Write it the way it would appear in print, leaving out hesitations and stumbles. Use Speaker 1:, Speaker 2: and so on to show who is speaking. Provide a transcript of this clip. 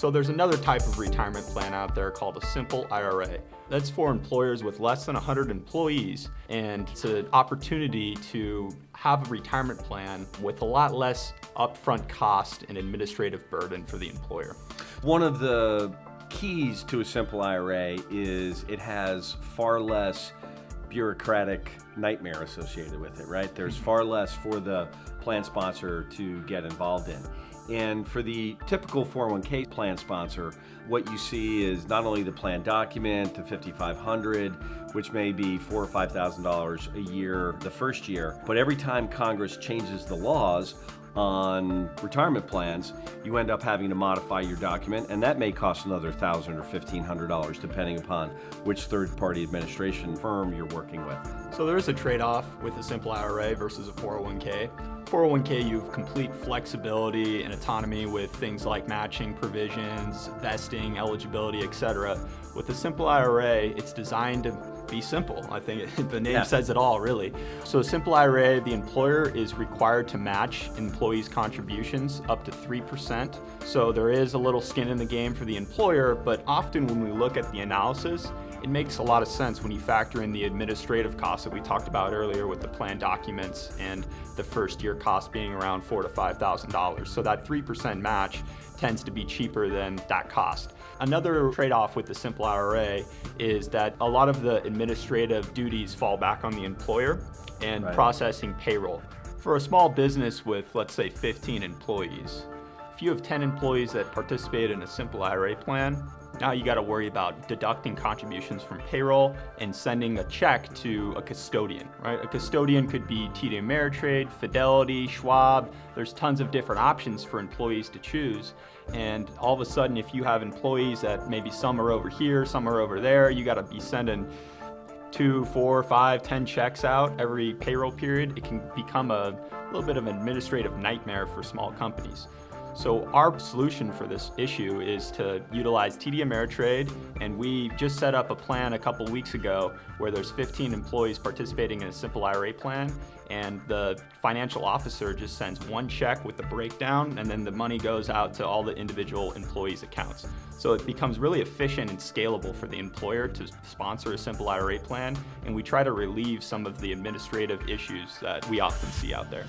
Speaker 1: So there's another type of retirement plan out there called a simple IRA. That's for employers with less than 100 employees, and it's an opportunity to have a retirement plan with a lot less upfront cost and administrative burden for the employer.
Speaker 2: One of the keys to a simple IRA is it has far less bureaucratic nightmare associated with it, right? There's far less for the plan sponsor to get involved in. And for the typical 401k plan sponsor, what you see is not only the plan document, the $5,500, which may be $4,000 or $5,000 a year the first year, but every time Congress changes the laws on retirement plans, you end up having to modify your document, and that may cost another $1,000 or $1,500 depending upon which third-party administration firm you're working with.
Speaker 1: So there is a trade-off with a simple IRA versus a 401k. 401k, you have complete flexibility and autonomy with things like matching provisions, vesting, eligibility, etc. With a simple IRA, it's designed to be simple. I think the name says it all, really. So a simple IRA, the employer is required to match employees' contributions up to 3%. So there is a little skin in the game for the employer, but often when we look at the analysis, it makes a lot of sense when you factor in the administrative costs that we talked about earlier with the plan documents and the first year cost being around $4,000 to $5,000. So that 3% match tends to be cheaper than that cost. Another trade-off with the simple IRA is that a lot of the administrative duties fall back on the employer and processing payroll. For a small business with, let's say, 15 employees, if you have 10 employees that participate in a simple IRA plan, now you got to worry about deducting contributions from payroll and sending a check to a custodian, right? A custodian could be TD Ameritrade, Fidelity, Schwab. There's tons of different options for employees to choose. And all of a sudden, if you have employees that maybe some are over here, some are over there, you got to be sending 2, 4, 5, 10 checks out every payroll period. It can become a little bit of an administrative nightmare for small companies. So our solution for this issue is to utilize TD Ameritrade, and we just set up a plan a couple weeks ago where there's 15 employees participating in a simple IRA plan, and the financial officer just sends one check with the breakdown, and then the money goes out to all the individual employees' accounts. So it becomes really efficient and scalable for the employer to sponsor a simple IRA plan, and we try to relieve some of the administrative issues that we often see out there.